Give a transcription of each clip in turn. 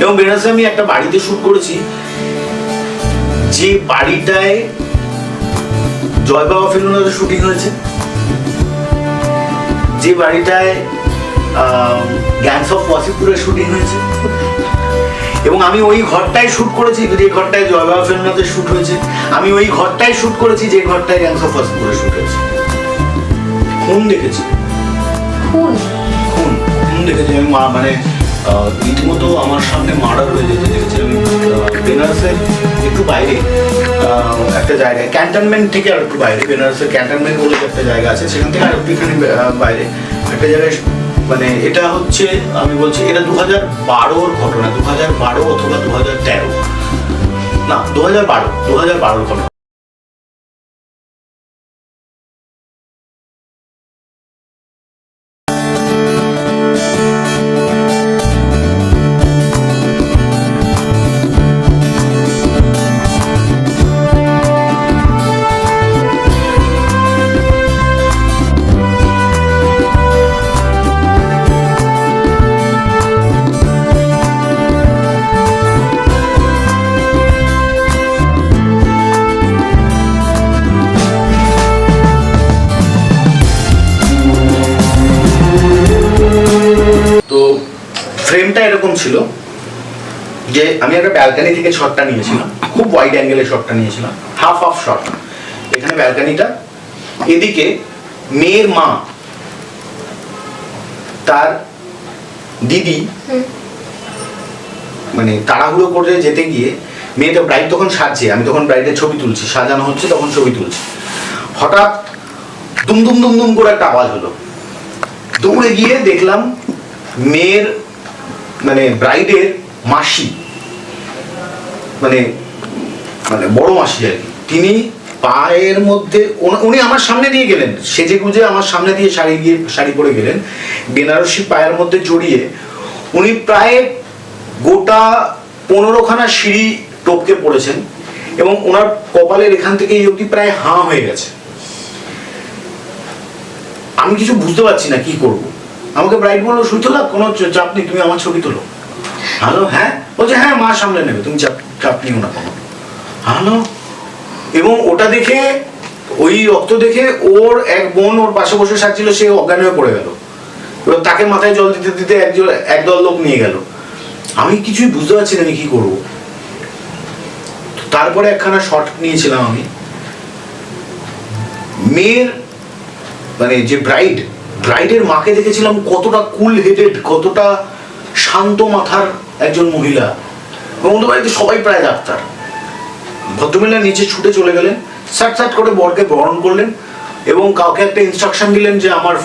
এবং বেনারসে আমি একটা বাড়িতে শুট করেছি, যে বাড়িটায় জয় বাবা ফিল্মের শুটিং হয়েছে, যে বাড়িটায় গ্যাংস অফ ওয়াসিপুরের শুটিং হয়েছে, এবং আমি ওই ঘরটায় শুট করেছি যে ঘরটায় জয় বাবা ফিল্মনাথের শুট হয়েছে। আমি ওই ঘরটায় শুট করেছি যে ঘরটায় গ্যাংস অফ ওয়াসিপুরের শুট হয়েছে। খুন দেখেছি, খুন দেখেছি আমি। মানে রীতিমতো আমার সামনে মার্ডার হয়ে যেতে দেখেছি আমি। বেনারসের একটু বাইরে একটা জায়গায়, ক্যান্টনমেন্ট থেকে আর একটু বাইরে, বেনারসের ক্যান্টনমেন্ট বলে একটা জায়গা আছে, সেখান থেকে আর একটুখানি বাইরে একটা জায়গায়, মানে এটা হচ্ছে, আমি বলছি এটা 2012-র ঘটনা, 2012 অথবা 2013, না 2012-র ঘটনা। ফ্রেমটা এরকম ছিল যে আমি একটা ব্যালকানি থেকে শটটা নিয়েছিলাম, খুব ওয়াইড অ্যাঙ্গেলের শটটা নিয়েছিলাম, হাফ শট। এখানে ব্যালকানিটা, এদিকে মেয়ের মা, তার দিদি মানে তাড়াহুড়ো করে যেতে গিয়ে, মেয়েটা ব্রাইড তখন সাজছে, আমি তখন ব্রাইডের ছবি তুলছি, সাজানো হচ্ছে তখন ছবি তুলছি, হঠাৎ দুমদুম দুমদুম করে একটা আওয়াজ হলো। দৌড়ে গিয়ে দেখলাম মেয়ের মানে ব্রাইডের মাসি, মানে মানে বড় মাসি আর কি, তিনি পায়ের মধ্যে, উনি আমার সামনে দিয়ে গেলেন, সেজে গুজে আমার সামনে দিয়ে শাড়ি পরে গেলেন, বেনারসি পায়ের মধ্যে জড়িয়ে উনি প্রায় গোটা 15খানা সিঁড়ি টপকে পড়েছেন, এবং ওনার কপালের এখান থেকে এই অবধি প্রায় হাঁ হয়ে গেছে। আমি কিছু বুঝতে পারছি না কি করবো। আমাকে ব্রাইড বললো, শুই তোলা, কোনো চাপ নেই, তুমি আমার ছবি তোলো। হ্যালো, হ্যাঁ, বলছে হ্যাঁ মা সামলে নেবে, তুমি চাপ নিও না কোনো। হ্যালো, এবং ওটা দেখে, ওই রক্ত দেখে ওর এক বোন ওর পাশে বসে সাজছিল, সে অজ্ঞান হয়ে পড়ে গেল। এবার তাকে মাথায় জল দিতে দিতে একদল লোক নিয়ে গেল। আমি কিছুই বুঝতে পারছি না আমি কি করবো। তারপরে একখানা শট নিয়েছিলাম আমি, মেয়ের মানে যে ব্রাইডের মাকে দেখেছিলাম কতটা কুল হেডেড, কতটা শান্ত মাথার একজন মহিলা, এবং ওদের বাড়িতে সবাই প্রায় ডাক্তার। ভদ্রমহিলা নিচে ছুটে চলে গেলেন, সাট করে বরকে বরণ করলেন, এবং কাউকে একটা ইনস্ট্রাকশন দিলেন যে আমার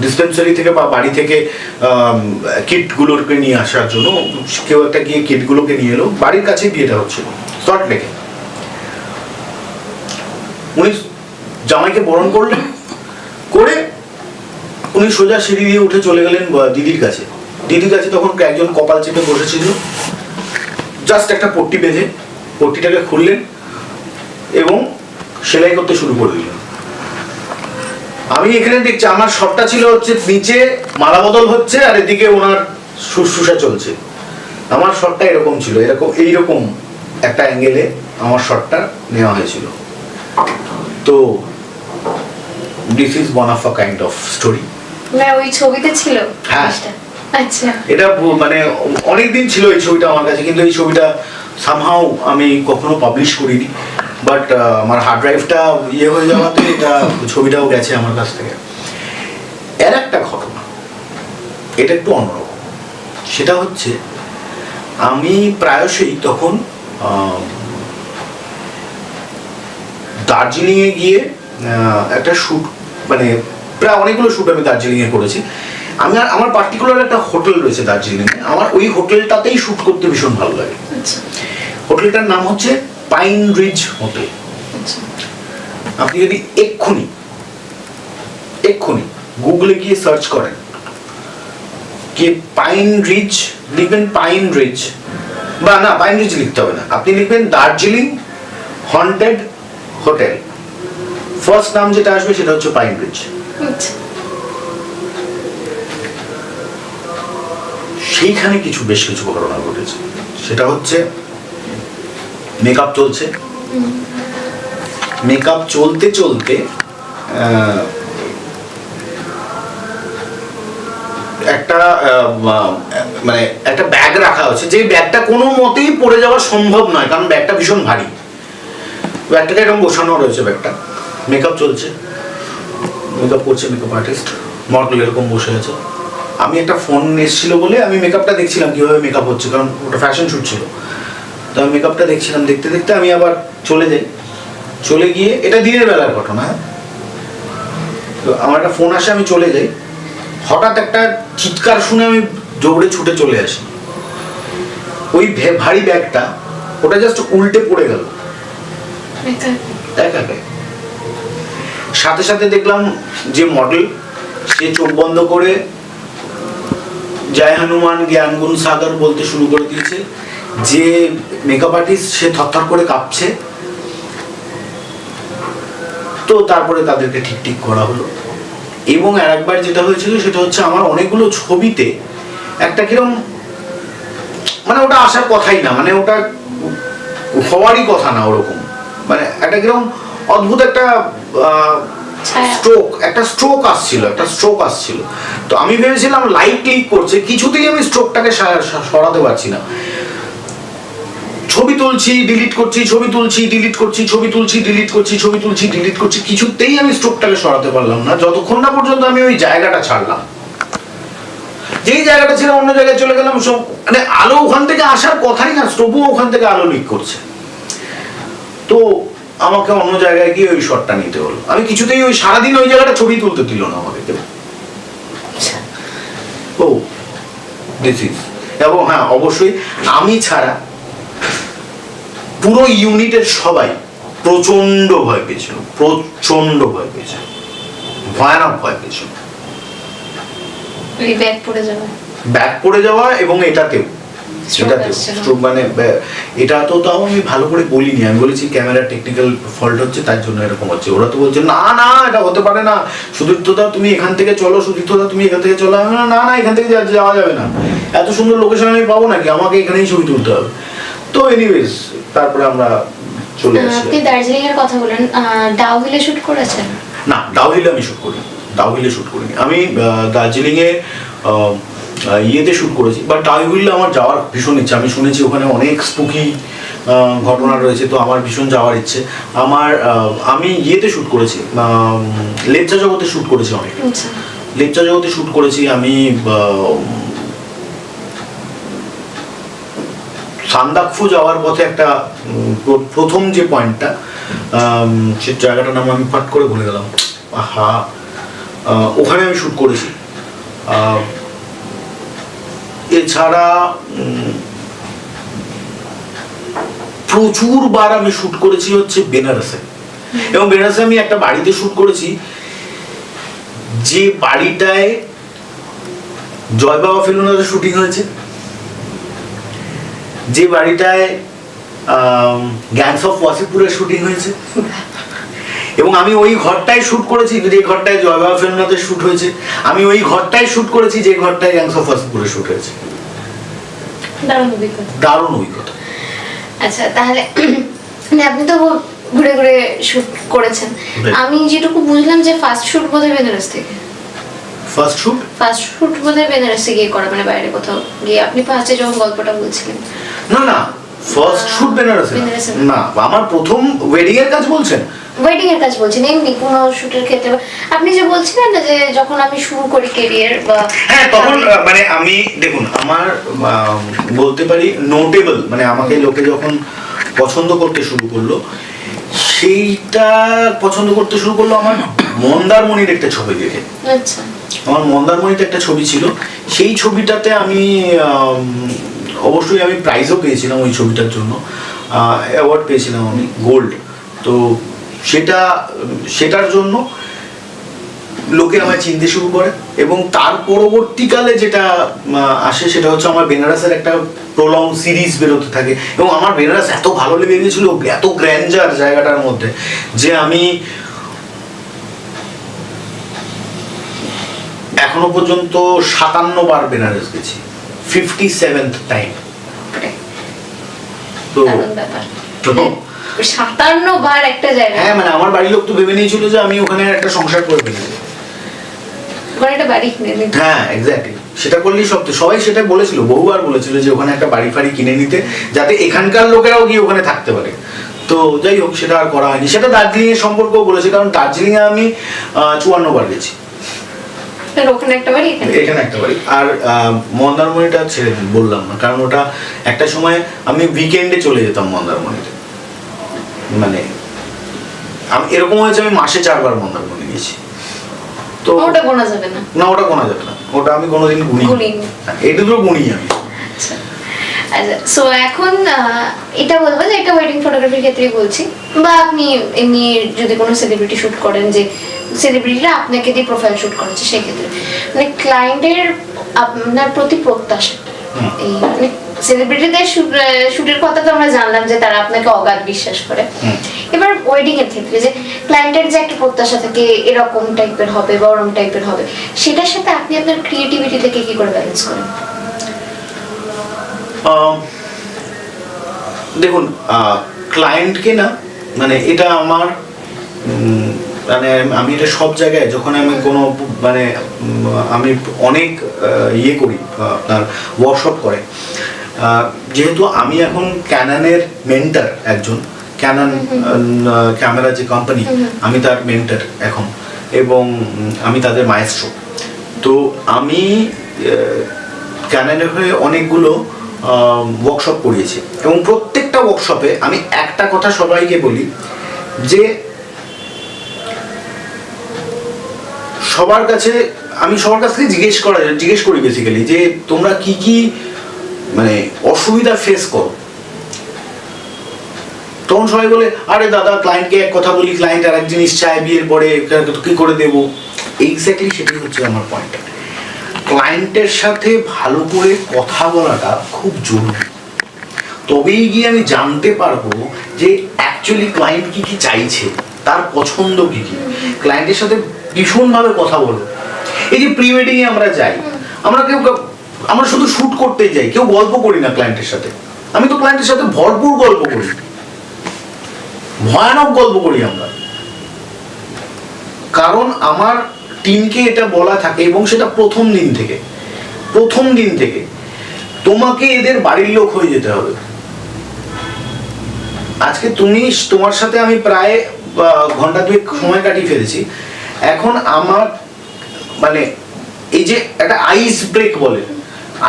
ডিসপেন্সারি থেকে বা বাড়ি থেকে কিটগুলোকে নিয়ে আসার জন্য। কেউ একটা গিয়ে কিটগুলোকে নিয়ে এলো, বাড়ির কাছেই বিয়েটা হচ্ছিল শর্ট লেগে। উনি জামাইকে বরণ করলেন, করে উনি সোজা সিঁড়ি দিয়ে উঠে চলে গেলেন দিদির কাছে। তখন একজন কপাল চেপে বসেছিল, জাস্ট একটা পট্টি বেঁধে পট্টিটাকে খুললেন এবং সেলাই করতে শুরু করে দিলেন। আমি এখানে দেখছি আমার শটটা ছিল হচ্ছে নিচে মালা বদল হচ্ছে, আর এদিকে ওনার শুশ্রূষা চলছে। আমার শটটা এরকম ছিল, এইরকম একটা অ্যাঙ্গেলে আমার শটটা নেওয়া হয়েছিল। তো this is one of a kind of story. না ওই ছবিতে ছিল? হ্যাঁ, আচ্ছা। এটা মানে অনেকদিন ছিল এই ছবিটা আমার কাছে, কিন্তু এই ছবিটা সামহাউ আমি কখনো পাবলিশ করিনি। বাট আমার হার্ড ড্রাইভটা হয়ে যাওয়াতে এটা ছবিটাও গেছে আমার কাছ থেকে। এর একটা ঘটনা, এটা একটু অন্যরকম। সেটা হচ্ছে আমি প্রায়শই তখন দার্জিলিংয়ে গিয়ে একটা শ্যুট, মানে প্রায় অনেকগুলো শ্যুট আমি দার্জিলিংয়ে করেছি। আমার পার্টিকুলার একটা হোটেল রয়েছে দার্জিলিংয়ে, আমার ওই হোটেলটাতেই শ্যুট করতে ভীষণ ভালো লাগে। হোটেলটার নাম হচ্ছে পাইন রিজ হোটেল। আপনি যদি এক্ষুনি গুগলে গিয়ে সার্চ করেন কি পাইন রিজ, লিখবেন পাইন রিজ, বা না পাইন রিজ লিখতে হবে না, আপনি লিখবেন দার্জিলিং হন্টেড হোটেল, ফার্স্ট নাম যেটা আসবে সেটা হচ্ছে পাইন রিজ। সেইখানে বেশ কিছু ঘটনা ঘটেছে। সেটা হচ্ছে মেকআপ চলছে, মেকআপ চলতে চলতে একটা মানে একটা ব্যাগ রাখা হচ্ছে, যে ব্যাগটা কোনো মতেই পড়ে যাওয়া সম্ভব নয়, কারণ ব্যাগটা ভীষণ ভারী। ব্যাগটাকে এরকম বসানো রয়েছে, ব্যাগটা মেকআপ চলছে, মেকআপ করছে মেকআপ আর্টিস্ট, মডেল এরকম বসে আছে। আমি একটা ফোন এসেছিল বলে আমি মেকআপটা দেখছিলাম কিভাবে মেকআপ হচ্ছে, কারণ ওটা ফ্যাশন শ্যুট ছিল। তো আমি মেকআপটা দেখছিলাম, দেখতে দেখতে আমি আবার চলে যাই। চলে গিয়ে, এটা দিনের বেলার ঘটনা, হ্যাঁ, তো আমার একটা ফোন আসে, আমি চলে যাই। হঠাৎ একটা চিৎকার শুনে আমি দৌড়ে ছুটে চলে আসি। ওই ভারী ব্যাগটা ওটা জাস্ট উল্টে পড়ে গেল একাকে। সাথে সাথে দেখলাম যে মডেল, সে চোখ বন্ধ করে জয় হনুমান জ্ঞান গুণ সাগর বলতে শুরু করে দিয়েছে। যে মেকআপ আর্টিস্ট, সে থরথর করে কাঁপছে। তো তারপরে তাদেরকে ঠিক করা হলো। এবং আরেকবার যেটা হয়েছিল সেটা হচ্ছে, আমার অনেকগুলো ছবিতে একটা কিরম, মানে ওটা আসার কথাই না, মানে ওটা হওয়ারই কথা না ওরকম, মানে একটা কিরম অদ্ভুত একটা স্ট্রোক আসছিল। তো আমি ভেবেছিলাম লাইট ক্লিক করছে, কিছুতেই আমি স্ট্রোকটাকে সরাতে পারছি না। ছবি তুলছি, ডিলিট করছি, ছবি তুলছি, ডিলিট করছি, ছবি তুলছি, ডিলিট করছি, ছবি তুলছি, ডিলিট করছি, কিছুতেই আমি স্ট্রোকটাকে সরাতে পারলাম না, যতক্ষণ না পর্যন্ত আমি ওই জায়গাটা ছাড়লাম। যেই জায়গাটা ছিল অন্য জায়গায় চলে গেলাম, সব মানে আলো ওখান থেকে আসার কথাই না, তবুও ওখান থেকে আলো লিক করছে। তো আমাকে অন্য জায়গায় গিয়ে ওই শটটা নিতে হলো। আমি কিছুতেই ওই সারাদিন ওই জায়গাটা ছবি তুলতে দিল না আমাকে কেউ। ও দিস ইজ, এবং হ্যাঁ অবশ্যই আমি ছাড়া পুরো ইউনিটের সবাই প্রচন্ড ভয় পেয়েছিল, ভয়ানক ভয় পেয়েছিল ব্যাগ পড়ে যাওয়া। এবং এটাতেও মানে এটা তো তাও আমি ভালো করে বলিনি, আমি বলেছি ক্যামেরার টেকনিক্যাল ফল্ট হচ্ছে, তার জন্য এরকম হচ্ছে। ওরা তো বলছে না না এটা হতে পারে না, সুদীপ্তদা তুমি এখান থেকে চলো, সুদীপ্তদা তুমি এখান থেকে চলো। না না এখান থেকে যাওয়া যাবে না, এত সুন্দর লোকেশন আমি পাবো নাকি, আমাকে এখানেই ছবি তুলতে হবে। তো এনিওয়েজ তারপরে আমরা চলে আসি। আপনি দার্জিলিং এর কথা বলেন, ডাউহিলে শুট করেছেন? না, ডাউহিলে আমি শুট করি, ডাউহিলে শুট করিনি আমি। দার্জিলিং এ ইয়েতে শুট করেছি, বাট ডাউহিলে আমার যাওয়ার ভীষণ ইচ্ছা। আমি শুনেছি ওখানে অনেক স্পুকি ঘটনা রয়েছে, তো আমার ভীষণ যাওয়ার ইচ্ছে। আমি ইয়েতে শুট করেছি, লেপচা জগতে শুট করেছি অনেক, লেপচা জগতে শুট করেছি আমি। সান্দাকফু যাওয়ার পথে একটা প্রথম যে পয়েন্টটা, সে জায়গাটার নাম আমি ফাট করে ভুলে গেলাম, ওখানে আমি শুট করেছি। এছাড়া প্রচুর বার আমি শুট করেছি হচ্ছে বেনারসে, এবং বেনারসে আমি একটা বাড়িতে শুট করেছি, যে বাড়িটায় জয় বাবা ফিল্মের শুটিং হয়েছে, যে বাড়িটায় গ্যাংস অফ ওয়াসিপুরের শুটিং হয়েছে, এবং আমি ওই ঘরটায় শুট করেছি যে ঘরটায় জয় বাবা ফিল্মনাথের শুট হয়েছে। আমি ওই ঘরটায় শুট করেছি যে ঘরটায় গ্যাংস অফ ওয়াসিপুরের শুট হয়েছে। দারুণ অভিজ্ঞতা। আচ্ছা, তাহলে আপনি তো ঘুরে ঘুরে শুট করেছেন, আমি যেটুকু বুঝলাম যে ফার্স্ট শুট বোধহয় বেনারস থেকে। ফার্স্ট শুট বোধহয় বেনারসে গিয়ে করা, মানে বাইরে কোথাও গিয়ে। আপনি ফার্স্টে যখন গল্পটা বলছিলেন, না ফার্স্ট শুট বেনারসে না, আমার প্রথম ওয়েডিং এর কাজ বলছেন? ওয়েডিং এর কাজ বলছেন, এমনি কোনো শুটের ক্ষেত্রে আপনি যে বলছিলেন না যে যখন আমি শুরু করি ক্যারিয়ার, বা হ্যাঁ তখন মানে আমি দেখুন আমার বলতে পারি নোটেবল, মানে আমাকে লোকে যখন পছন্দ করতে শুরু করলো, সেইটা পছন্দ করতে শুরু করলো আমার মন্দারমণির একটা ছবি দেখে। আচ্ছা, আমার মন্দারমণিতে একটা ছবি ছিল, সেই ছবিটাতে আমি অবশ্যই আমি প্রাইজও পেয়েছিলাম ওই ছবিটার জন্য, অ্যাওয়ার্ড পেয়েছিলাম আমি, গোল্ড। তো সেটার জন্য লোকে আমায় চিনতে শুরু করে, এবং তার পরবর্তীকালে যেটা আসে সেটা হচ্ছে আমার বেনারসের একটা প্রলং সিরিজ বেরোতে থাকে, এবং আমার বেনারস এত ভালো লেগে গেছিল, এত গ্র্যান্ডার জায়গাটার মধ্যে, যে আমি এখনো পর্যন্ত 57 বার বেনারস গেছি। 57th time. তো দারুণ ব্যাপার। তো 57 বার একটা জায়গায়। হ্যাঁ মানে আমার বাড়ির লোক তো ভেবে নিয়েছিল যে আমি ওখানে একটা সংসার করে ফেলেছি, ওখানে একটা বাড়ি কিনে নিতে। হ্যাঁ এক্স্যাক্টলি, সেটা করলেই সবাই সেটা বলেছিল, বহুবার বলেছিল যে ওখানে একটা বাড়ি ফাড়ি কিনে নিতে, যাতে এখানকার লোকেরাও গিয়ে ওখানে থাকতে পারে। তো যাই হোক, সেটা আর করা হয়নি। সেটা দার্জিলিং এর সম্পর্কেও বলেছে, কারণ দার্জিলিং এ আমি 54 বার গেছি। ওখানে একটা বাড়ি, এখানে একটা বাড়ি। আর মন্দারমণিটা ছেড়ে বললাম না, কারণ ওটা একটা সময় আমি উইকেন্ডে চলে যেতাম মন্দারমণিতে। মানে এরকম হয়েছে আমি মাসে 4 বার মন্দারমণি গেছি। তো ওটা গোনা যাবে না। না, ওটা গোনা যাবে না, ওটা আমি কোনোদিন গুনি। এটা তো গুনি আমি। আচ্ছা, সো এখন এটা বলবো যে এটা ওয়েডিং ফটোগ্রাফির ক্ষেত্রে বলছি, বা আপনি এমনি যদি কোনো সেলিব্রিটি শুট করেন, যে সেলিব্রিটিরা আপনাকে দিয়ে প্রোফাইল শুট করেছে, সেই ক্ষেত্রে মানে ক্লায়েন্টের আপনার প্রতি প্রত্যাশা, এই মানে সেলিব্রিটিদের শুটের কথা তো আমরা জানলাম যে তারা আপনাকে অগাধ বিশ্বাস করে। এবার ওয়েডিং এর ক্ষেত্রে যে ক্লায়েন্টের যে একটা প্রত্যাশা থাকে এরকম টাইপের হবে বা ওরকম টাইপের হবে, সেটার সাথে আপনি আপনার ক্রিয়েটিভিটি থেকে কি করে ব্যালেন্স করেন? দেখুন, ক্লায়েন্টকে না, মানে এটা আমার মানে আমি এটা সব জায়গায় যখন আমি কোনো মানে আমি অনেক ইয়ে করি, আপনার ওয়ার্কশপ করে, যেহেতু আমি এখন ক্যাননের মেন্টর, একজন ক্যানন ক্যামেরা যে কোম্পানি, আমি তার মেন্টর এখন, এবং আমি তাদের মায়েস্ট্রো। তো আমি ক্যাননের হয়ে অনেকগুলো ওয়ার্কশপ করিয়েছি, এবং প্রত্যেকটা ওয়ার্কশপে আমি একটা কথা সবাইকে বলি যে সবার কাছে থেকে জিজ্ঞেস করি বেসিক্যালি, যে তোমরা কি কি মানে অসুবিধা ফেস করো। তখন সবাই বলে, আরে দাদা, ক্লায়েন্টকে এক কথা বলি, ক্লায়েন্ট আর এক জিনিস চায়, বিয়ের পরে কি করে দেবো। এক্স্যাক্টলি সেটাই হচ্ছে আমার পয়েন্ট। ক্লায়েন্টের সাথে ভালো করে কথা বলাটা খুব জরুরি, তবেই গিয়ে আমি জানতে পারবো যে অ্যাকচুয়ালি ক্লায়েন্ট কি কি চাইছে, তার পছন্দ কি কি। ক্লায়েন্টের সাথে ভীষণভাবে কথা বলো। এই যে প্রি ওয়েডিং এ আমরা যাই, আমরা শুধু শুট করতেই যাই, কেউ গল্প করি না ক্লায়েন্টের সাথে। আমি তো ক্লায়েন্টের সাথে ভরপুর গল্প করি, ভয়ানক গল্প করি আমরা, কারণ আমার টিমকে এটা বলা থাকে, এবং সেটা প্রথম দিন থেকে তোমাকে এদের বাড়ির লোক হয়ে যেতে হবে। আজকে তোমার সাথে আমি প্রায় ঘন্টা 2 সময় কাটিয়ে ফেলেছি। এখন আমার মানে এই যে একটা আইস ব্রেক বলে,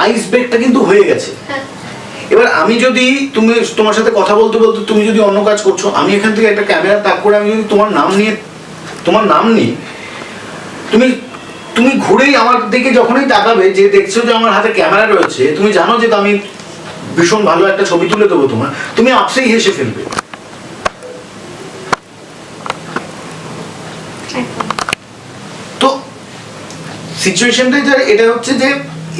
আইস ব্রেকটা কিন্তু হয়ে গেছে। এবার আমি যদি তোমার সাথে কথা বলতে বলতে তুমি যদি অন্য কাজ করছো, আমি এখান থেকে একটা ক্যামেরা তাক করে আমি যদি তোমার নাম নিই, তুমি ঘুরেই আমার দিকে যখনই তাকাবে, যে দেখছো যে আমার হাতে ক্যামেরা রয়েছে, তুমি জানো যে আমি ভীষণ ভালো একটা ছবি তুলে দেবো তোমার, তুমি আপসেই হেসে ফেলবে। তো সিচুয়েশনটা এটা হচ্ছে যে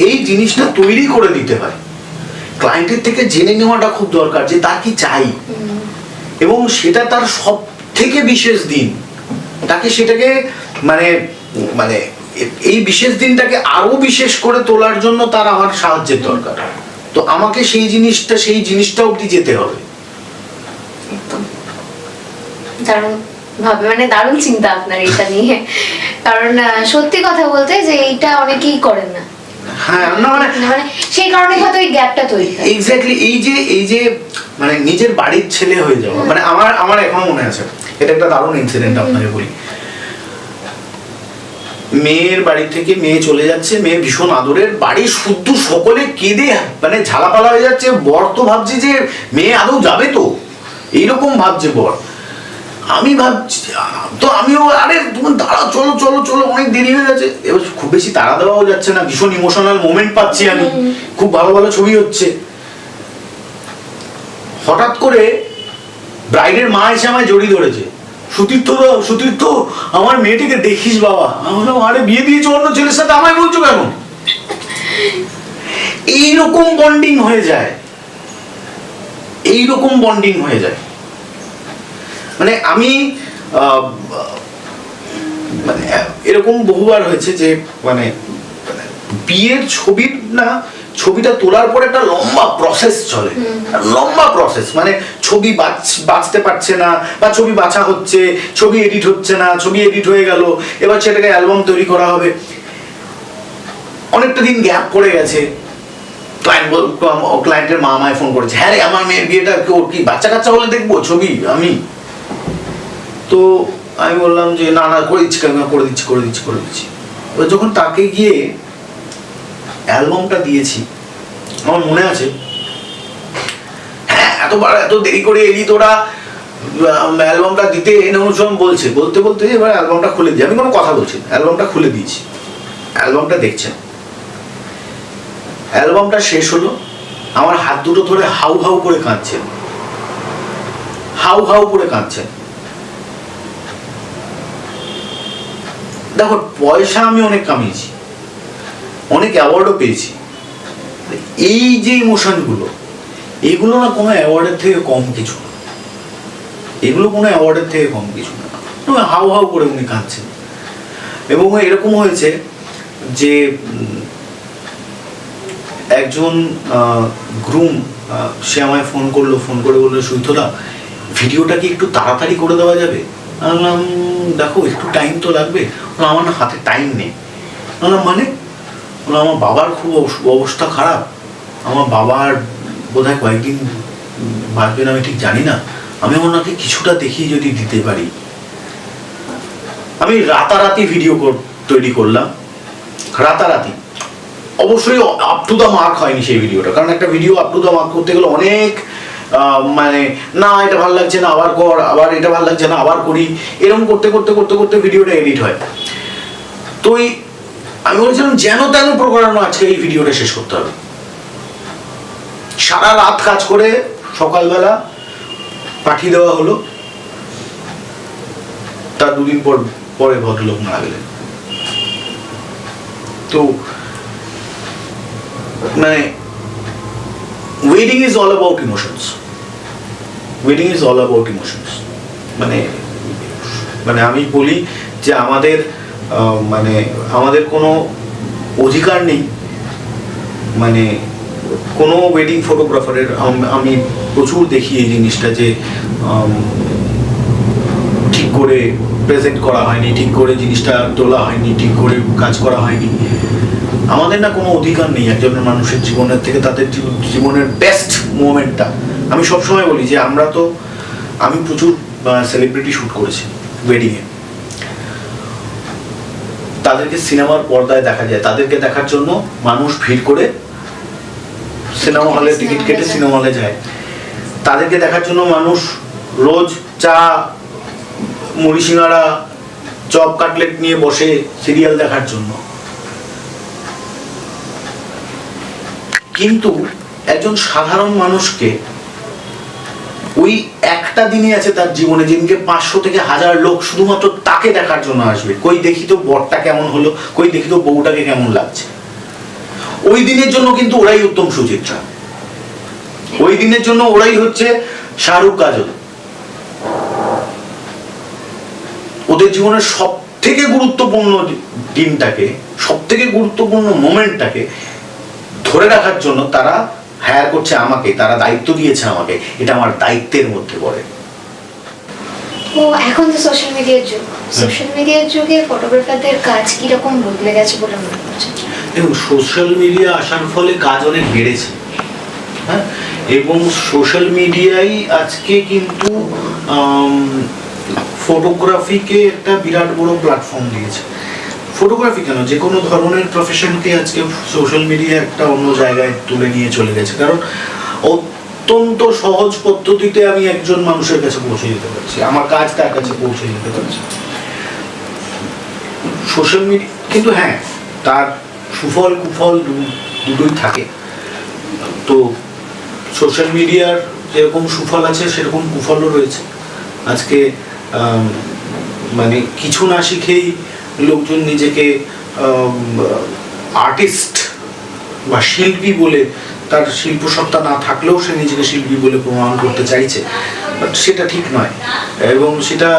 এই জিনিসটা তৈরি করে দিতে হয়, ক্লায়েন্টের থেকে জেনে নেওয়াটা খুব দরকার যে তার কি চাই, এবং সেটা তার সব থেকে বিশেষ দিন, তাকে সেটাকে মানে মানে এই বিশেষ দিনটাকে আরো বিশেষ করে তোলার জন্য তার আমার সাহায্যের দরকার। তো আমাকে সেই জিনিসটা অবধি যেতে হবে। দারুণ চিন্তা আপনার এটা নিয়ে, কারণ সত্যি কথা বলতে যে এইটা অনেকেই করেন না। হ্যাঁ, না মানে সেই কারণে হয়তো এই গ্যাপটা তৈরি হয়। এক্স্যাক্টলি, এই যে মানে নিজের বাড়ির ছেলে হয়ে যাওয়া, মানে আমার এখনো মনে আছে, এটা একটা দারুণ ইনসিডেন্ট আপনাকে বলি। মেয়ের বাড়ি থেকে মেয়ে চলে যাচ্ছে, মেয়ে ভীষণ আদরের, বাড়ির শুদ্ধ সকলে কেঁদে মানে ঝালাপালা হয়ে যাচ্ছে। বর তো ভাবছি যে মেয়ে আদৌ যাবে তো, এইরকম ভাবছে বর। আমি ভাবছি, তো আমিও আরে তুমি দাঁড়াও, চলো চলো চলো, অনেক দেরি হয়ে যাচ্ছে। এবার খুব বেশি তাড়া দেওয়াও যাচ্ছে না, ভীষণ ইমোশনাল মোমেন্ট পাচ্ছি আমি, খুব ভালো ভালো ছবি হচ্ছে। হঠাৎ করে ব্রাইডের মা এসে আমায় জড়িয়ে ধরেছে, সুতীর্থ আমার মেয়েটিকে দেখিস বাবা। আমি বললাম, আরে বিয়ে দিয়েছো অন্য ছেলের সাথে, আমায় বলছো কেন? এইরকম বন্ডিং হয়ে যায়, মানে আমি মানে এরকম বহুবার হয়েছে যে মানে বিয়ের ছবির না ছবিটা তোলার পর একটা লম্বা প্রসেস চলে, লম্বা প্রসেস, মানে ছবি বাঁচতে পারছে না, বা ছবি বাঁচা হচ্ছে, ছবি এডিট হচ্ছে না, ছবি এডিট হয়ে গেল, এবার সেটাকে অ্যালবাম তৈরি করা হবে, অনেকটা দিন গ্যাপ পড়ে গেছে। ক্লায়েন্টের মা আমায় ফোন করেছে, হ্যাঁ রে আমার মেয়ের বিয়েটা ওর কি বাচ্চা কাচ্চা হলে দেখবো ছবি আমি? তো আমি বললাম যে না না করে দিচ্ছি, করে দিচ্ছি। এবার যখন তাকে গিয়ে অ্যালবামটা দিয়েছি, আমার মনে আছে, হ্যাঁ এত দেরি করে এলি তোরা অ্যালবামটা দিতে, এনে অনুসরণ বলতে এবার অ্যালবামটা খুলে দিই, আমি কোনো কথা বলছি না, অ্যালবামটা খুলে দিয়েছি, অ্যালবামটা দেখছেন। অ্যালবামটা শেষ হলো, আমার হাত দুটো ধরে হাউ হাউ করে কাঁদছেন। দেখো পয়সা আমি অনেক কামিয়েছি, অনেক অ্যাওয়ার্ডও পেয়েছি, এই যে ইমোশনগুলো, এগুলো না কোনো অ্যাওয়ার্ডের থেকে কম কিছু না, হাউ হাউ করে উনি কাঁদছেন। এবং এরকম হয়েছে যে একজন গ্রুম সে আমায় ফোন করে বললো সুইথদা ভিডিওটা কি একটু তাড়াতাড়ি করে দেওয়া যাবে? আমি বললাম দেখো একটু টাইম তো লাগবে। আমার না হাতে টাইম নেই। মানে আমার বাবার খুব অবস্থা খারাপ, আমার বাবার বোধহয় কয়েকদিন বাঁচবেন আমি ঠিক জানি না, আমি ওনাকে কিছুটা দেখিয়ে যদি দিতে পারি। আমি রাতারাতি ভিডিও তৈরি করলাম, রাতারাতি। অবশ্যই আপ টু দ্য মার্ক হয়নি সেই ভিডিওটা, কারণ একটা video up to the mark করতে গেলে অনেক মানে না এটা ভালো লাগছে না আবার কর, আবার এটা ভালো লাগছে না আবার করি, এরকম করতে ভিডিওটা এডিট হয়। তো আমি বলছিলাম যেন তেন প্রকারণ আজকে এই ভিডিওটা শেষ করতে হবে। সারা রাত কাজ করে সকালবেলা পাঠিয়ে দেওয়া হলো, তার দুদিন পরে ভদ্রলোক মারা গেলেন। তো মানে wedding is all about emotions. মানে আমি বলি যে আমাদের কোনো অধিকার নেই, মানে কোনো ওয়েডিং ফটোগ্রাফারের। আমি প্রচুর দেখি এই জিনিসটা যে ঠিক করে প্রেজেন্ট করা হয়নি, ঠিক করে জিনিসটা তোলা হয়নি, ঠিক করে কাজ করা হয়নি। আমাদের না কোনো অধিকার নেই একজন মানুষের জীবনের থেকে তাদের জীবনের বেস্ট মোমেন্টটা। আমি সবসময় বলি যে আমি প্রচুর সেলিব্রিটি শ্যুট করেছি ওয়েডিংয়ে, তাদেরকে সিনেমার পর্দায় দেখা যায়, তাদেরকে দেখার জন্য মানুষ ভিড় করে সিনেমা হলে টিকিট কেটে সিনেমা হলে যায়, তাদেরকে দেখার জন্য মানুষ রোজ চা মুড়ি সিঙ্গাড়া চপ কাটলেট নিয়ে বসে সিরিয়াল দেখার জন্য। কিন্তু একজন সাধারণ মানুষকে ওই একটা দিনই আছে তার জীবনে, যেদিনকে 500 থেকে 1000 লোক শুধুমাত্র তাকে দেখার জন্য আসবে। কই দেখি তো বরটা কেমন হলো, কই দেখি তো বউটাকে কেমন লাগছে। ওই দিনের জন্য কিন্তু ওরাই উত্তম সুচিত্রা, ওই দিনের জন্য ওরাই হচ্ছে শাহরুখ কাজল। ওদের জীবনের সব থেকে গুরুত্বপূর্ণ দিনটাকে, সব থেকে গুরুত্বপূর্ণ মোমেন্টটাকে ধরে রাখার জন্য তারা হায়ার করছে আমাকে, তারা দায়িত্ব দিয়েছে আমাকে, এটা আমার দায়িত্বের মধ্যে পড়ে। ও এখন তো সোশ্যাল মিডিয়ার যুগে ফটোগ্রাফারদের কাজ কিরকম বদলে গেছে বলে মনে হচ্ছে? দেখুন সোশ্যাল মিডিয়া আসার ফলে কাজ অনেক বেড়েছে, হ্যাঁ, এবং সোশ্যাল মিডিয়াই আজকে কিন্তু ফটোগ্রাফিকে একটা বিরাট বড় প্ল্যাটফর্ম দিয়েছে। ফটোগ্রাফি কেন, যে কোনো ধরনের প্রফেশনকে আজকে সোশ্যাল মিডিয়া একটা অন্য জায়গায় তুলে নিয়ে চলে গেছে, কারণ অত্যন্ত সহজ পদ্ধতিতে আমি একজন মানুষের কাছে পৌঁছে যেতে পারছি, আমার কাজ তার কাছে পৌঁছে যেতে পারছি সোশ্যাল মিডিয়া। কিন্তু হ্যাঁ, তার সুফল কুফল দুটোই থাকে। তো সোশ্যাল মিডিয়ার যেরকম সুফল আছে সেরকম কুফলও রয়েছে। আজকে মানে কিছু না শিখেই লোকজন নিজেকে আর্টিস্ট বা শিল্পী বলে, তার শিল্পসত্তা না থাকলেও সে নিজেকে শিল্পী বলে প্রমাণ করতে চাইছে, বাট সেটা ঠিক নয়, এবং সেটা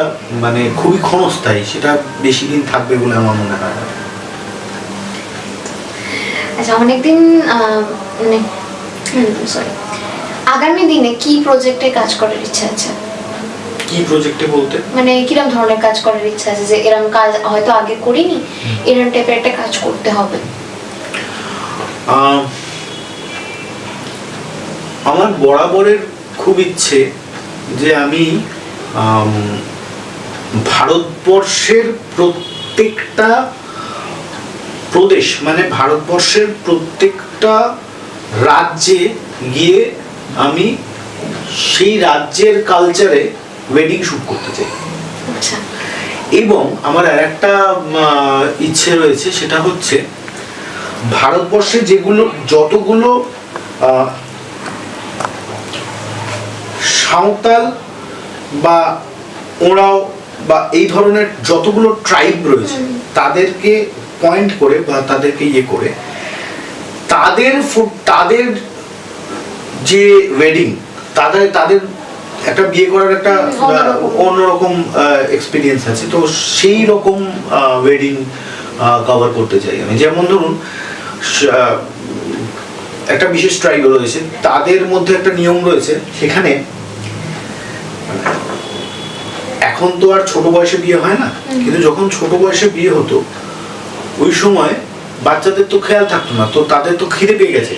মানে খুবই ক্ষণস্থায়ী, সেটা বেশি দিন থাকবে বলে আমার মনে হয় না। আচ্ছা, অনেকদিন মানে সরি, আগামী দিনে কি প্রজেক্টে কাজ করার ইচ্ছা আছে? কি প্রজেক্টে বলতে? মানে কিরকম ধরনের কাজ করার ইচ্ছা আছে, যে এরকম কাজ হয়তো আগে করিনি, এরকম টাইপের একটা কাজ করতে হবে? আমার বরাবরের খুব ইচ্ছে যে আমি ভারতবর্ষের প্রত্যেকটা প্রদেশ, মানে ভারতবর্ষের প্রত্যেকটা রাজ্যে গিয়ে আমি সেই রাজ্যের কালচারে ওয়েডিং শুট করতে চাই। আচ্ছা। এবং আমার আর একটা ইচ্ছে রয়েছে, সেটা হচ্ছে ভারতবর্ষে যেগুলো যতগুলো সাঁওতাল বা ওরাও বা এই ধরনের যতগুলো ট্রাইব রয়েছে তাদেরকে পয়েন্ট করে বা তাদেরকে ইয়ে করে তাদের যে ওয়েডিং, তাদের একটা বিয়ে করার একটা অন্যরকম এক্সপিরিয়েন্স আছে, তো সেই রকম ওয়েডিং কভার করতে চাই আমি। যেমন ধরুন একটা বিশেষ ট্রাইব রয়েছে, তাদের মধ্যে একটা নিয়ম রয়েছে, সেখানে এখন তো আর ছোট বয়সে বিয়ে হয় না, কিন্তু যখন ছোট বয়সে বিয়ে হতো ওই সময় বাচ্চাদের তো খেয়াল থাকতো না, তো তাদের তো খিদে পেয়ে গেছে,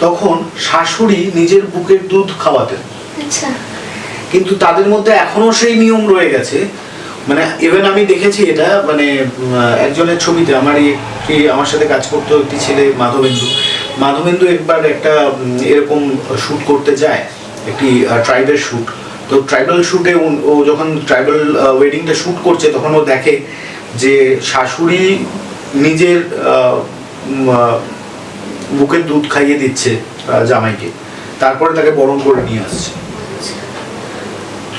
তখন শাশুড়ি নিজের বুকের দুধ খাওয়াতেন। আচ্ছা। কিন্তু তাদের মধ্যে এখনো সেই নিয়ম রয়ে গেছে, মানে ইভেন আমি দেখেছি এটা, মানে একজনের ছবিতে আমার সাথে কাজ করতো একটি ছেলে মাধবেন্দু একবার একটা এরকম শুট করতে যায়, একটি ট্রাইবের শুট। তো ট্রাইবাল শুটে ও যখন ট্রাইবাল ওয়েডিংটা শুট করছে, তখন ও দেখে যে শাশুড়ি নিজের বুকের দুধ খাইয়ে দিচ্ছে জামাইকে, তারপরে তাকে বরণ করে নিয়ে আসছে।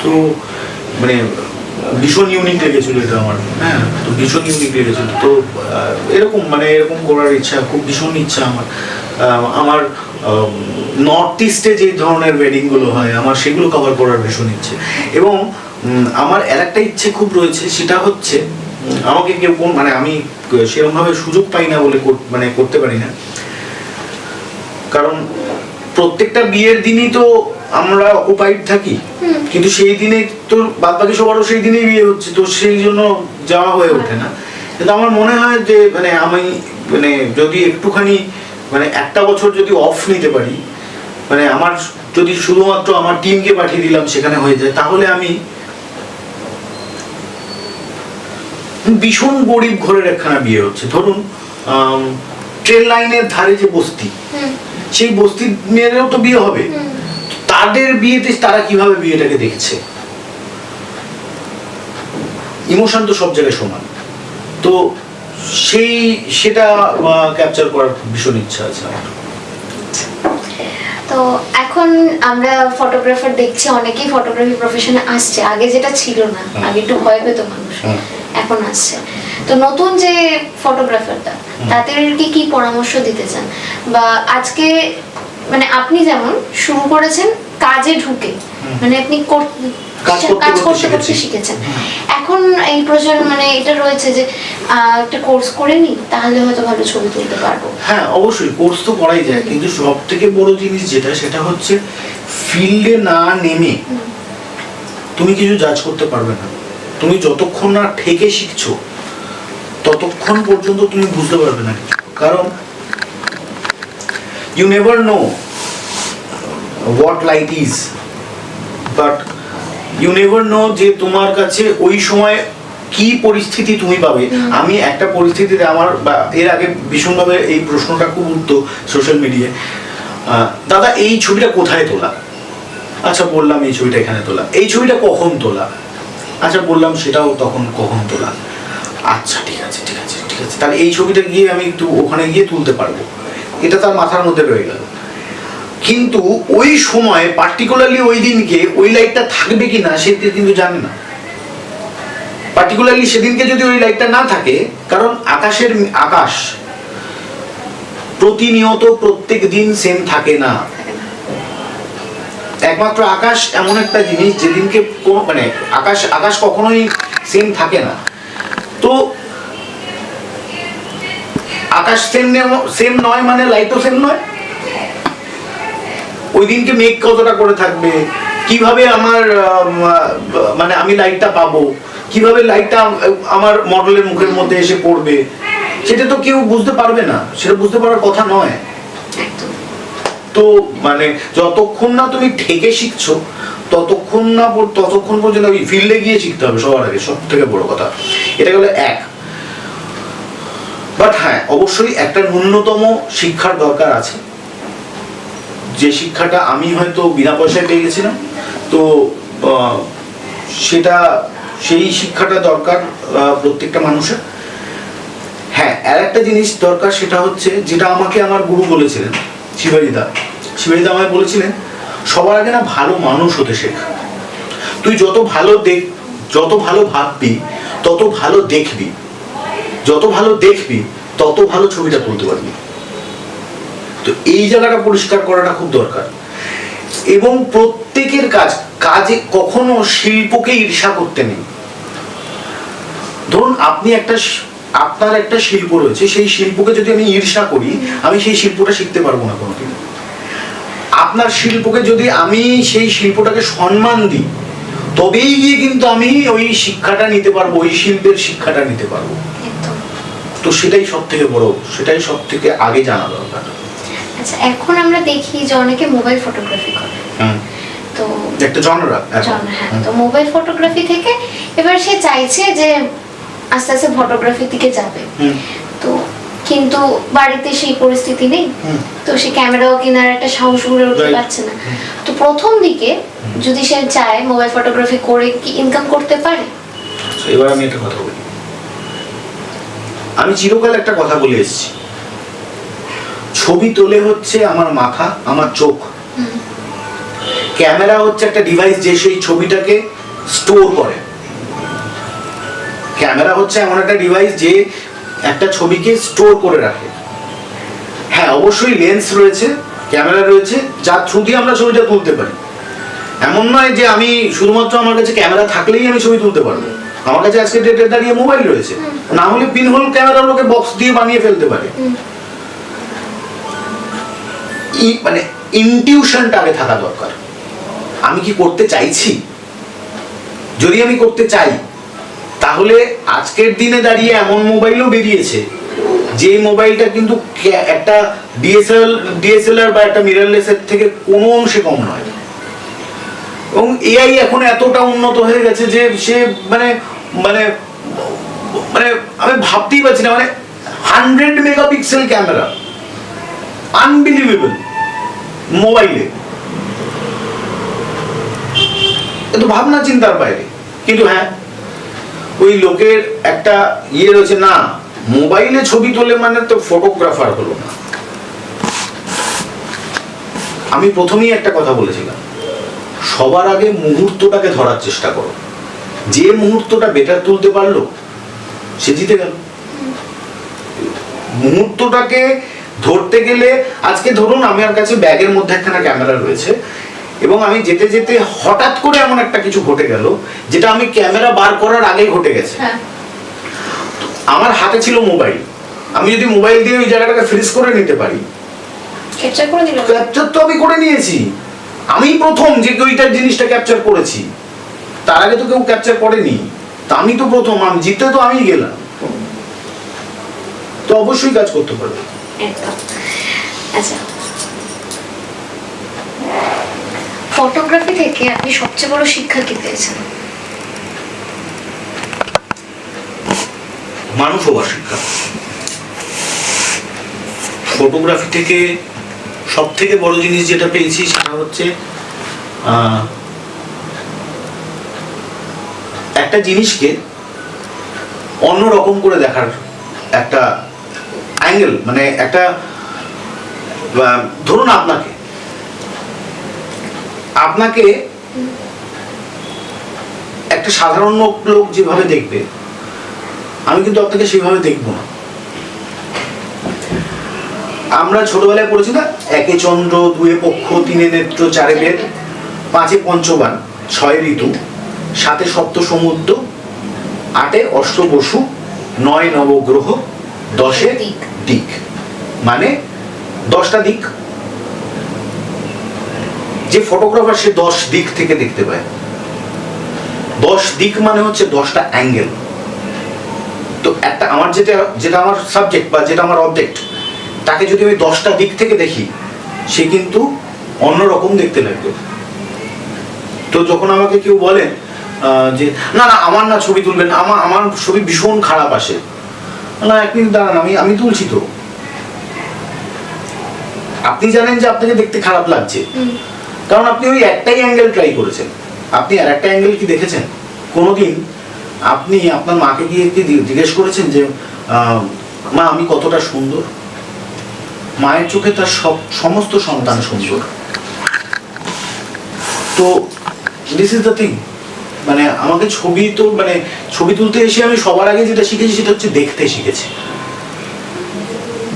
তো মানে ভীষণ ইউনিক লেগেছিল এটা আমার, হ্যাঁ, তো ভীষণ ইউনিক লেগেছিল। তো এরকম করার ইচ্ছা, খুব ভীষণ ইচ্ছা আমার নর্থ ইস্টে যে ধরনের ওয়েডিং গুলো হয় আমার সেগুলো কভার করার ভীষণ ইচ্ছে। এবং আমার আর একটা ইচ্ছে খুব রয়েছে, সেটা হচ্ছে আমাকে কেউ মানে আমি সেরকম ভাবে সুযোগ পাই না বলে করতে পারি না, কারণ প্রত্যেকটা বিয়ের দিনই তো আমরা অকুপাইড থাকি, কিন্তু সেই দিনে তো বাদ বাকি সবারও সেই দিনেই বিয়ে হচ্ছে, তো সেই জন্য যাওয়া হয়ে ওঠে না। কিন্তু আমার মনে হয় যে আমি যদি একটুখানি একটা বছর যদি অফ নিতে পারি, আমার যদি শুধুমাত্র আমার টিমকে পাঠিয়ে দিলাম সেখানে হয়ে যায়, তাহলে আমি ভীষণ গরিব ঘরের একখানা বিয়ে হচ্ছে, ধরুন ট্রেন লাইনের ধারে যে বস্তি, সেই বস্তির মেয়েরাও তো বিয়ে হবে, তাদের বিয়েতে তারা কিভাবে বিয়েটাকে দেখছে, ইমোশন তো সব জায়গায় সমান, তো সেটা ক্যাপচার করার ভীষণ ইচ্ছা আছে আমার। তো এখন আমরা ফটোগ্রাফার দেখছি, অনেকেই ফটোগ্রাফি প্রফেশনে আসছে, আগে যেটা ছিল না, আগে একটু ভয় পেত মানুষ, এখন আসছে। তো নতুন যে ফটোগ্রাফারটা, তাদেরকে কি পরামর্শ দিতে চান? বা আজকে আপনি যেমন শুরু করেছেন কাজে ঢুকে, আপনি কাজ করতে করতে শিখেছেন, এখন এই প্রজন্ম এটা রয়েছে যে একটা কোর্স করে নি, তাহলে হয়তো ভালো ছবি তুলতে পারবো। হ্যাঁ, অবশ্যই কোর্স তো করাই যায়, কিন্তু সব থেকে বড় জিনিস সেটা হচ্ছে ফিল্ডে না নেমে তুমি কিছু জাজ করতে পারবে না। তুমি যতক্ষণ না ঠেকে শিখছো ততক্ষণ পর্যন্ত তুমি বুঝতে পারবে না, কারণ you never know what light is, but you never know যে তোমার কাছে ওই সময় কি পরিস্থিতি তুমি পাবে। আমি একটা পরিস্থিতিতে এর আগে ভীষণভাবে এই প্রশ্নটা খুব উঠতো সোশ্যাল মিডিয়ায়, দাদা এই ছবিটা কোথায় তোলা? আচ্ছা বললাম এই ছবিটা এখানে তোলা। এই ছবিটা কখন তোলা? আচ্ছা বললাম সেটাও তখন কখন তোলা। আচ্ছা ঠিক আছে তাহলে এই ছবিটা গিয়ে আমি একটু ওখানে গিয়ে তুলতে পারবো, এটা তার মাথার মধ্যে রয়ে গেল। কিন্তু ওই সময় পার্টিকুলারলি ওই দিনকে ওই লাইটটা থাকবে কিনা সে কিন্তু জানে না। পার্টিকুলারলি সেদিনকে যদি ওই লাইটটা না থাকে, কারণ আকাশ প্রতিনিয়ত প্রত্যেক দিন সেম থাকে না। একমাত্র আকাশ এমন একটা জিনিস যেদিনকে আকাশ কখনোই সেম থাকে না। তো আকাশ সেম নয় মানে লাইটও সেম নয়। ওই দিনকে মেঘ কতটা করে থাকবে, কিভাবে আমার মানে আমি লাইটটা পাবো, কিভাবে লাইটটা আমার মডেলের মুখের মধ্যে এসে পড়বে, সেটা তো কেউ বুঝতে পারবে না, সেটা বুঝতে পারার কথা নয়। তো মানে যতক্ষণ না তুমি ঠেকে শিখছো ততক্ষণ পর্যন্ত ওই ফিল্ডে গিয়ে শিখতে হবে সবার আগে, সব থেকে বড় কথা এটা গেল এক। বাট হ্যাঁ, অবশ্যই একটা ন্যূনতম শিক্ষার দরকার আছে, যে শিক্ষাটা আমি হয়তো বিনা পয়সায় পেয়ে গেছিলাম। তো সেই শিক্ষাটা দরকার প্রত্যেকটা মানুষের। হ্যাঁ, আর একটা জিনিস দরকার, সেটা হচ্ছে যেটা আমাকে আমার গুরু বলেছিলেন, শিবাজিদা আমায় বলেছিলেন, সবার আগে না ভালো মানুষ হতে শেখা। তুই যত ভালো ভাববি তত ভালো দেখবি, যত ভালো দেখবি তত ভালো ছবিটা তুলতে পারবি। তো এই জায়গাটা পরিষ্কার করাটা খুব দরকার। এবং প্রত্যেকের কাজে কখনো শিল্পকে ঈর্ষা করতে নেই। ধরুন আপনার একটা শিল্প রয়েছে, সেই শিল্পকে যদি আমি ঈর্ষা করি, আমি সেই শিল্পটা শিখতে পারবো না কোনোদিন। আপনার শিল্পকে যদি আমি সেই শিল্পটাকে সম্মান দিই, তবেই গিয়ে কিন্তু আমি ওই শিক্ষাটা নিতে পারবো, ওই শিল্পের শিক্ষাটা নিতে পারবো। তো সেটাই সব থেকে আগে জানা দরকার। আচ্ছা, এখন আমরা দেখি যে অনেকে মোবাইল ফটোগ্রাফি করে, তো একটা জনরা। হ্যাঁ, তো মোবাইল ফটোগ্রাফি থেকে এবার সে চাইছে যে আস্তে আস্তে ফটোগ্রাফির দিকে যাবে, তো কিন্তু বাড়িতে সেই পরিস্থিতি নেই, তো সে ক্যামেরাও কেনার একটা সাহস করে উঠতে পারছে না। তো প্রথম দিকে যদি সে চায় মোবাইল ফটোগ্রাফি করে কি ইনকাম করতে পারে? এবার আমি একটা কথা বলি, আমি চিরকাল একটা কথা বলে এসেছি, ছবি তোলে হচ্ছে আমার মাথা, আমার চোখ। ক্যামেরা হচ্ছে একটা ডিভাইস যে সেই ছবিটাকে স্টোর করে। ক্যামেরা হচ্ছে এমন একটা ডিভাইস যে একটা ছবিকে স্টোর করে রাখে। হ্যাঁ, অবশ্যই লেন্স রয়েছে, ক্যামেরা রয়েছে, যার থ্রু দিয়ে আমরা ছবিটা তুলতে পারি। এমন নয় যে আমি শুধুমাত্র আমার কাছে ক্যামেরা থাকলেই আমি ছবি তুলতে পারবো। আমার কাছে আজকে ডেটে দাঁড়িয়ে মোবাইল রয়েছে, না হলে পিনহোল ক্যামেরা লোকে বক্স দিয়ে বানিয়ে ফেলতে পারে। মানে ইনটিউশনটা আগে থাকা দরকার। আমি কি করতে চাইছি? যদি আমি করতে চাই, তাহলে আজকের দিনে দাঁড়িয়ে এমন মোবাইলও বেরিয়েছে যে মোবাইলটা কিন্তু একটা ডিএসএলআর বা একটা মিররলেসের থেকে কোনো অংশে কম নয়। এবং এআই এখন এতটা উন্নত হয়ে গেছে যে সে মানে মানে মানে আমি ভাবতেই পারছি না, মানে 100 মেগাপিক্সেল ক্যামেরা, আনবিলিভেবল মোবাইলে, এত ভাবনা চিন্তার বাইরে। কিন্তু হ্যাঁ, ওই লোকের একটা রয়েছে, না মোবাইলে ছবি তোলে মানে তো ফটোগ্রাফার হলো না। আমি প্রথমেই একটা কথা বলেছিলাম, সবার আগে মুহূর্তটাকে ধরার চেষ্টা করো। যে মুহূর্তটা বেটার তুলতে পারলো সে জিতে গেল। মুহূর্তটাকে ধরতে গেলে, আজকে ধরুন আমার কাছে ব্যাগের মধ্যে একটা ক্যামেরা রয়েছে, এবং আমি যেতে যেতে হঠাৎ করে এমন একটা কিছু ঘটে গেল যেটা আমি ক্যামেরা বার করার আগেই ঘটে গেছে। আমার হাতে ছিল মোবাইল, আমি যদি মোবাইল দিয়ে ওই জায়গাটাকে ফ্রিজ করে নিতে পারি, ক্যাপচার তো আমি করে নিয়েছি। আমি প্রথম যে ওইটার জিনিসটা ক্যাপচার করেছি, তার আগে তো কেউ ক্যাপচার করেনি। তা আমি তো প্রথম, আমি জিততে তো আমিই গেলাম। তো অবশ্যই কাজ করতে পারবে। আচ্ছা, ফটোগ্রাফি থেকে আপনি সবচেয়ে বড় শিক্ষা কি পেয়েছেন? মানুষ হওয়ার শিক্ষা। ফটোগ্রাফি থেকে সব থেকে বড় জিনিস যেটা পেয়েছি সেটা হচ্ছে একটা জিনিসকে অন্যরকম করে দেখার একটা অ্যাঙ্গেল। মানে একটা ধরুন আপনাকে একটা সাধারণ লোক যেভাবে দেখবে, আমি কিন্তু আপনাকে সেভাবে দেখবো না। আমরা ছোটবেলায় পড়েছি না, একে চন্দ্র, দুয়ে পক্ষ, তিনে নেত্র, চারে বেদ, পাঁচে পঞ্চবান, ছয়ে ঋতু, সাতে সপ্ত সমুদ্র, আটে অষ্ট বসু, নয় নবগ্রহ, দশে দিক মানে 10টা দিক। যে ফটোগ্রাফার সে 10 দিক থেকে দেখতে পায়। 10 দিক মানে হচ্ছে 10টা অ্যাঙ্গেল। তো একটা আমার যেটা আমার সাবজেক্ট বা যেটা আমার অবজেক্ট, তাকে যদি আমি 10টা দিক থেকে দেখি সে কিন্তু অন্যরকম দেখতে লাগবে। তো যখন আমাকে কেউ বলে যে না না আমার না ছবি তুলবেন, আমার ছবি ভীষণ খারাপ আসে, না এক মিনিট দাঁড়ান, আমি তুলছি তো। আপনি জানেন যে আপনাকে দেখতে খারাপ লাগছে, কারণ আপনি ওই একটাই অ্যাঙ্গেল ট্রাই করেছেন। আপনি আর একটা অ্যাঙ্গেল কি দেখেছেন কোনোদিন? আপনি আপনার মাকে গিয়ে কি জিজ্ঞেস করেছেন যে মা আমি কতটা সুন্দর? মায়ের চোখে তার সমস্ত সন্তান সুন্দর। তো দিস ইজ দ্য থিং। মানে আমাকে ছবি তুলতে এসে আমি সবার আগে যেটা শিখেছি সেটা হচ্ছে দেখতে শিখেছি,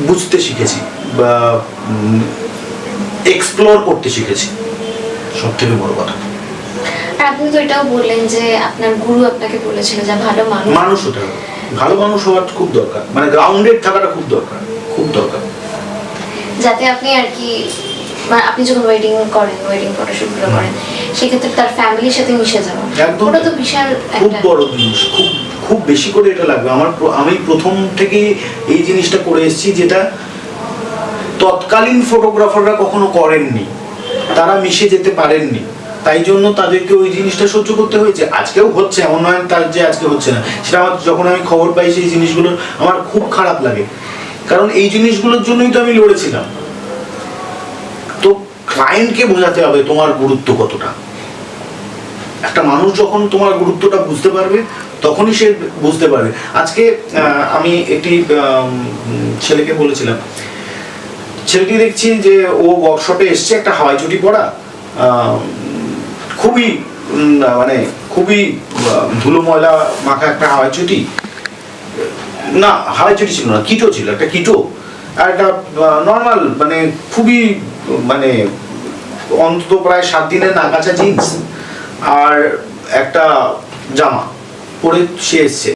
বুঝতে শিখেছি, বা এক্সপ্লোর করতে শিখেছি, সব থেকে বড় কথা। আর আপনি তো এটাও বললেন যে আপনার গুরু আপনাকে বলেছিল যে মানুষ হতে হবে, ভালো মানুষ হওয়ার খুব দরকার, মানে গ্রাউন্ডেড থাকাটা খুব দরকার, খুব দরকার, যাতে আপনি আর কি আপনি যখন ওয়েডিং ফটোশুট গুলো করেন সেক্ষেত্রে তার ফ্যামিলির সাথে মিশে যাওয়া, ওটা তো বিশাল খুব বড় জিনিস, খুব বেশি করে এটা লাগবে। আমি প্রথম থেকে এই জিনিসটা করে এসেছি, যেটা তৎকালীন ফটোগ্রাফাররা কখনো করেননি, তারা মিশে যেতে পারেননি, তাই জন্য তাদেরকে ওই জিনিসটা সহ্য করতে হয়েছে। আজকেও হচ্ছে, এমন নয় তার যে আজকে হচ্ছে না। সেটা আমার যখন আমি খবর পাই সেই জিনিসগুলো আমার খুব খারাপ লাগে, কারণ এই জিনিসগুলোর জন্যই তো আমি লড়েছিলাম। তো ক্লায়েন্টকে বোঝাতে হবে তোমার গুরুত্ব কতটা। একটা মানুষ যখন তোমার গুরুত্বটা বুঝতে পারবে তখনই সে বুঝতে পারবে। আজকে আমি একটি ছেলেকে বলেছিলাম, ছেলেটি দেখছি যে ও ওয়ার্কশপে এসছে, একটা হাওয়াই চটি পরা, খুবই ধুলো ময়লা মাখা একটা হাওয়াই চটি, না হাওয়াই চটি ছিল না, কিটো ছিল, একটা কিটো, আর একটা নর্মাল খুবই অন্তত প্রায় 7 দিনের নাকাচা জিন্স আর একটা জামা পরে সে এসছে।